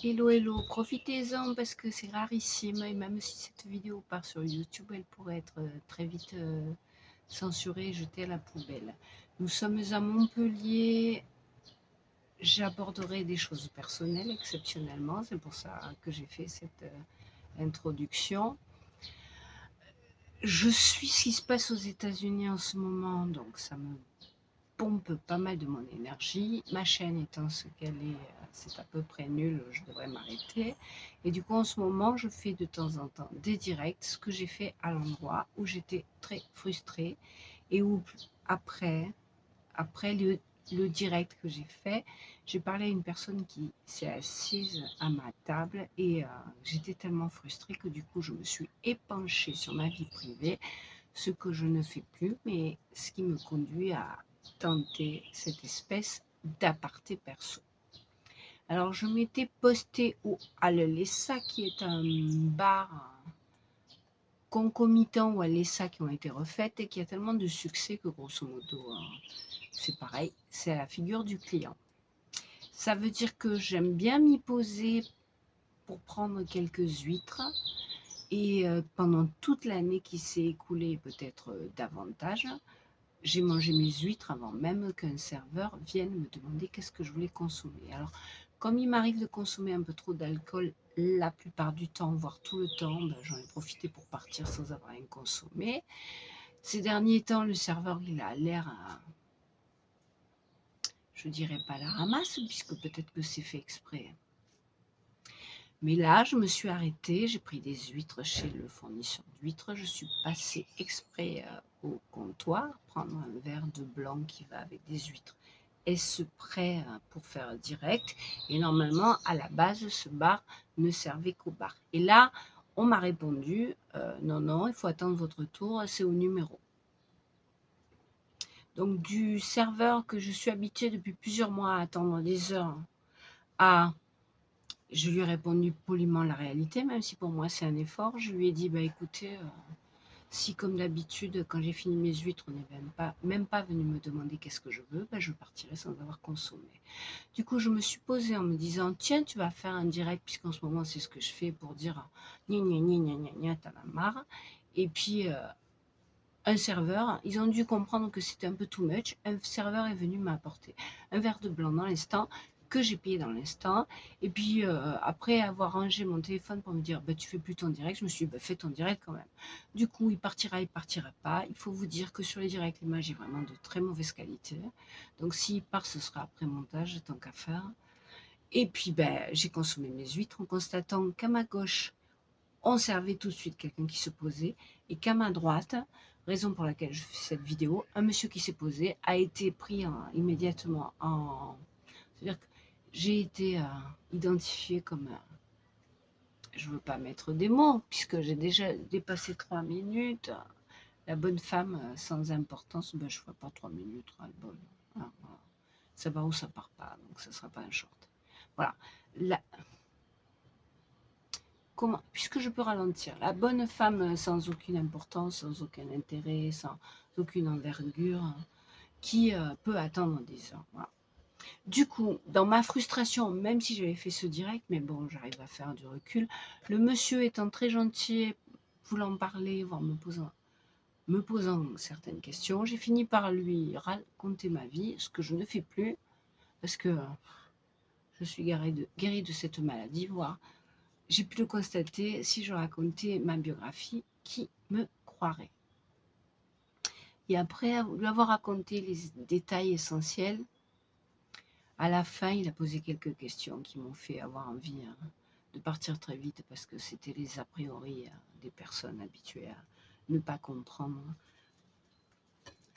Hello, hello, profitez-en parce que c'est rarissime et même si cette vidéo part sur YouTube, elle pourrait être très vite censurée et jetée à la poubelle. Nous sommes à Montpellier, j'aborderai des choses personnelles exceptionnellement, c'est pour ça que j'ai fait cette introduction. Je suis ce qui se passe aux États-Unis en ce moment, donc ça me pompe pas mal de mon énergie. Ma chaîne étant ce qu'elle est, c'est à peu près nul, je devrais m'arrêter. Et du coup, en ce moment, je fais de temps en temps des directs, ce que j'ai fait à l'endroit où j'étais très frustrée et où après le direct que j'ai fait, j'ai parlé à une personne qui s'est assise à ma table et j'étais tellement frustrée que du coup, je me suis épanchée sur ma vie privée, ce que je ne fais plus, mais ce qui me conduit à tenter cette espèce d'aparté perso. Alors, je m'étais posté au Alessa, qui est un bar concomitant ou Alessa qui ont été refaites et qui a tellement de succès que grosso modo, c'est pareil, c'est à la figure du client. Ça veut dire que j'aime bien m'y poser pour prendre quelques huîtres et pendant toute l'année qui s'est écoulée, peut-être davantage, j'ai mangé mes huîtres avant même qu'un serveur vienne me demander qu'est-ce que je voulais consommer. Alors, comme il m'arrive de consommer un peu trop d'alcool la plupart du temps, voire tout le temps, ben, j'en ai profité pour partir sans avoir rien consommé. Ces derniers temps, le serveur, il a l'air, je dirais pas la ramasse, puisque peut-être que c'est fait exprès. Mais là, je me suis arrêtée, j'ai pris des huîtres chez le fournisseur d'huîtres, je suis passée exprès au comptoir, prendre un verre de blanc qui va avec des huîtres. Est-ce prêt pour faire direct? Et normalement, à la base, ce bar ne servait qu'au bar. Et là, on m'a répondu, non, non, il faut attendre votre tour, c'est au numéro. Donc du serveur que je suis habituée depuis plusieurs mois à attendre des heures à... Je lui ai répondu poliment la réalité, même si pour moi c'est un effort. Je lui ai dit, bah écoutez, si comme d'habitude, quand j'ai fini mes huîtres, on n'est même pas venu me demander qu'est-ce que je veux, bah, je partirai sans avoir consommé. Du coup, je me suis posée en me disant, tiens, tu vas faire un direct, puisqu'en ce moment c'est ce que je fais pour dire, gna gna gna gna gna gna, t'en as marre. Et puis, un serveur, ils ont dû comprendre que c'était un peu too much. Un serveur est venu m'apporter un verre de blanc dans l'instant, que j'ai payé dans l'instant. Et puis, après avoir rangé mon téléphone pour me dire, bah, tu fais plus ton direct, je me suis dit, bah, fais ton direct quand même. Du coup, il partira pas. Il faut vous dire que sur les directs, l'image est vraiment de très mauvaise qualité. Donc, s'il part, ce sera après montage, tant qu'à faire. Et puis, ben, j'ai consommé mes huîtres en constatant qu'à ma gauche, on servait tout de suite quelqu'un qui se posait et qu'à ma droite, raison pour laquelle je fais cette vidéo, un monsieur qui s'est posé a été pris immédiatement en... C'est-à-dire que j'ai été identifiée comme... je ne veux pas mettre des mots, puisque j'ai déjà dépassé 3 minutes. La bonne femme sans importance, ben, je ne ferai pas 3 minutes, ras-le-bol. Voilà. Ça va ou ça part pas, donc ça ne sera pas un short. Voilà. La, comment, puisque je peux ralentir, la bonne femme sans aucune importance, sans aucun intérêt, sans aucune envergure, qui peut attendre des heures. Voilà. Du coup, dans ma frustration, même si j'avais fait ce direct, mais bon, j'arrive à faire du recul, le monsieur étant très gentil, voulant parler, voire me posant certaines questions, j'ai fini par lui raconter ma vie, ce que je ne fais plus, parce que je suis guérie de cette maladie, voire j'ai pu le constater, si je racontais ma biographie, qui me croirait? Et après lui avoir raconté les détails essentiels, à la fin, il a posé quelques questions qui m'ont fait avoir envie de partir très vite parce que c'était les a priori des personnes habituées à ne pas comprendre.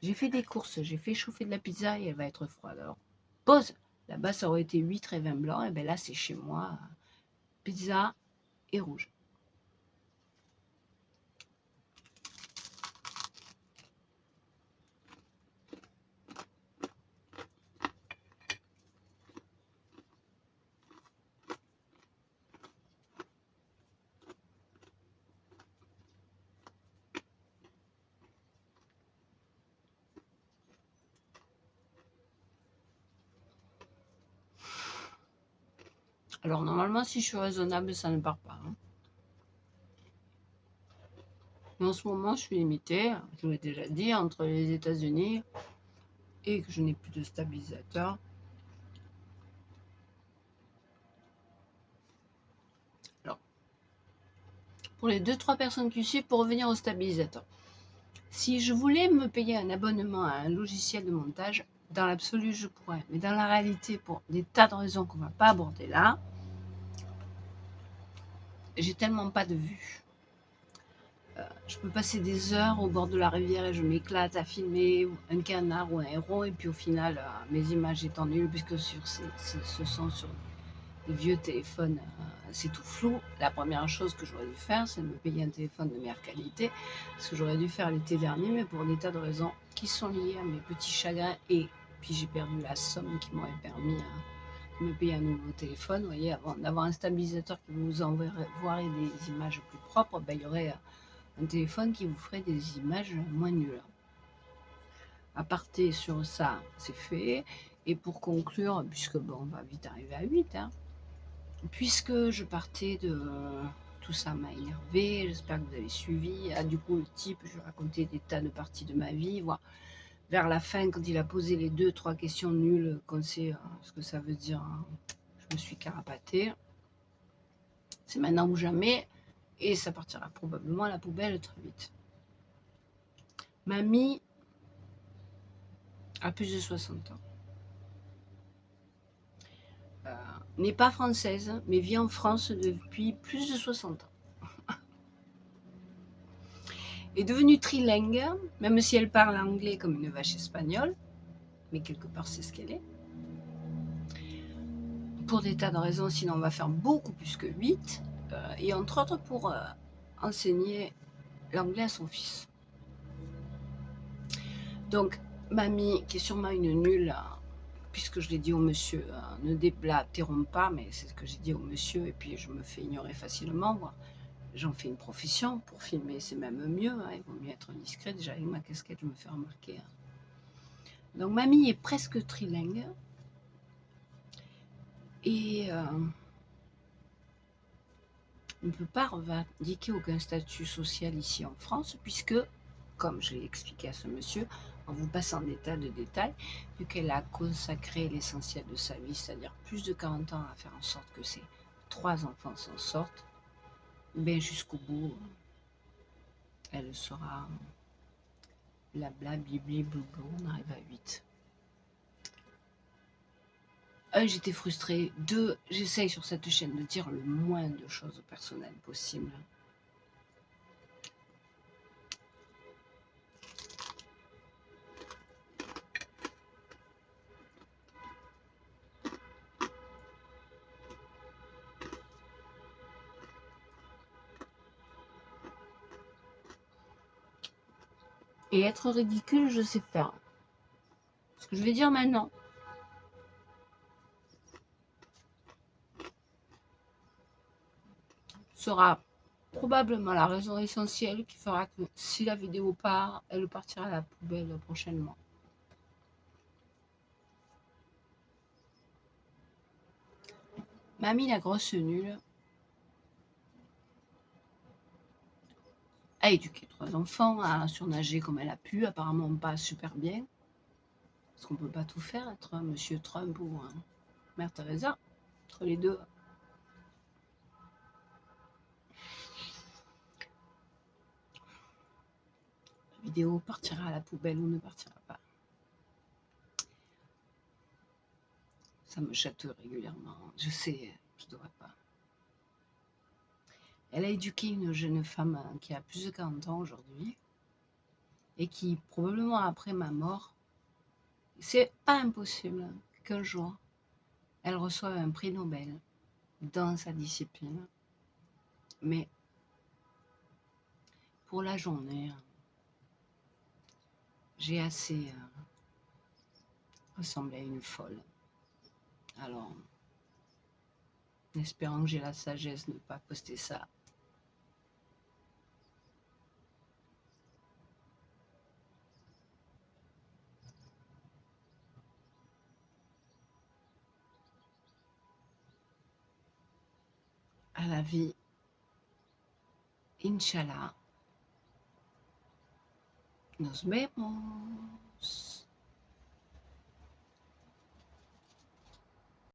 J'ai fait des courses, j'ai fait chauffer de la pizza et elle va être froide. Alors, pause. Là-bas, ça aurait été huîtres et vin blanc. Et bien là, c'est chez moi, pizza et rouge. Alors normalement, si je suis raisonnable, ça ne part pas. Hein. Mais en ce moment, je suis limitée, je vous l'ai déjà dit, entre les États-Unis et que je n'ai plus de stabilisateur. Alors, pour les 2-3 personnes qui suivent, pour revenir au stabilisateur. Si je voulais me payer un abonnement à un logiciel de montage, dans l'absolu, je pourrais. Mais dans la réalité, pour des tas de raisons qu'on ne va pas aborder là, j'ai tellement pas de vue. Je peux passer des heures au bord de la rivière et je m'éclate à filmer un canard ou un héron, et puis au final, mes images étant nulles, puisque ce sont sur des vieux téléphones, c'est tout flou. La première chose que j'aurais dû faire, c'est de me payer un téléphone de meilleure qualité, ce que j'aurais dû faire l'été dernier, mais pour des tas de raisons qui sont liées à mes petits chagrins, et puis j'ai perdu la somme qui m'aurait permis de me payer un nouveau téléphone. Vous voyez, avant d'avoir un stabilisateur qui vous enverrait des images plus propres, ben, il y aurait un téléphone qui vous ferait des images moins nulles. À partir sur ça, c'est fait. Et pour conclure, puisque bon, on va vite arriver à 8, hein, puisque je partais de... Tout ça m'a énervé, j'espère que vous avez suivi. Ah, du coup, le type, je racontais des tas de parties de ma vie. Voilà. Vers la fin, quand il a posé les 2-3 questions nulles, qu'on sait ce que ça veut dire, hein, je me suis carapatée. C'est maintenant ou jamais, et ça partira probablement à la poubelle très vite. Mamie a plus de 60 ans. N'est pas française, mais vit en France depuis plus de 60 ans. Est devenue trilingue, même si elle parle anglais comme une vache espagnole, mais quelque part c'est ce qu'elle est. Pour des tas de raisons, sinon on va faire beaucoup plus que 8, et entre autres pour enseigner l'anglais à son fils. Donc, mamie, qui est sûrement une nulle, puisque je l'ai dit au monsieur, ne déblatérons pas, mais c'est ce que j'ai dit au monsieur, et puis je me fais ignorer facilement, moi. J'en fais une profession, pour filmer c'est même mieux, hein, il vaut mieux être discret, déjà avec ma casquette je me fais remarquer. Hein. Donc mamie est presque trilingue, et on ne peut pas revendiquer aucun statut social ici en France, puisque, comme je l'ai expliqué à ce monsieur, en vous passant des tas de détails, vu qu'elle a consacré l'essentiel de sa vie, c'est-à-dire plus de 40 ans à faire en sorte que ses 3 enfants s'en sortent, ben jusqu'au bout, elle sera blabla, bibli, blou, on arrive à 8. 1, j'étais frustrée. 2, j'essaye sur cette chaîne de dire le moins de choses personnelles possible. Et être ridicule, je sais faire. Ce que je vais dire maintenant. Sera probablement la raison essentielle qui fera que si la vidéo part, elle partira à la poubelle prochainement. Mamie la grosse nulle a éduqué 3 enfants, a surnagé comme elle a pu, apparemment pas super bien. Parce qu'on ne peut pas tout faire, être un monsieur Trump ou un Mère Teresa, entre les deux. La vidéo partira à la poubelle ou ne partira pas. Ça me chatouille régulièrement. Je sais, je ne devrais pas. Elle a éduqué une jeune femme qui a plus de 40 ans aujourd'hui et qui, probablement après ma mort, c'est pas impossible qu'un jour, elle reçoive un prix Nobel dans sa discipline. Mais pour la journée, j'ai assez ressemblé à une folle. Alors, en espérant que j'ai la sagesse de ne pas poster ça. à la vie. Inch'Allah, nos vemos.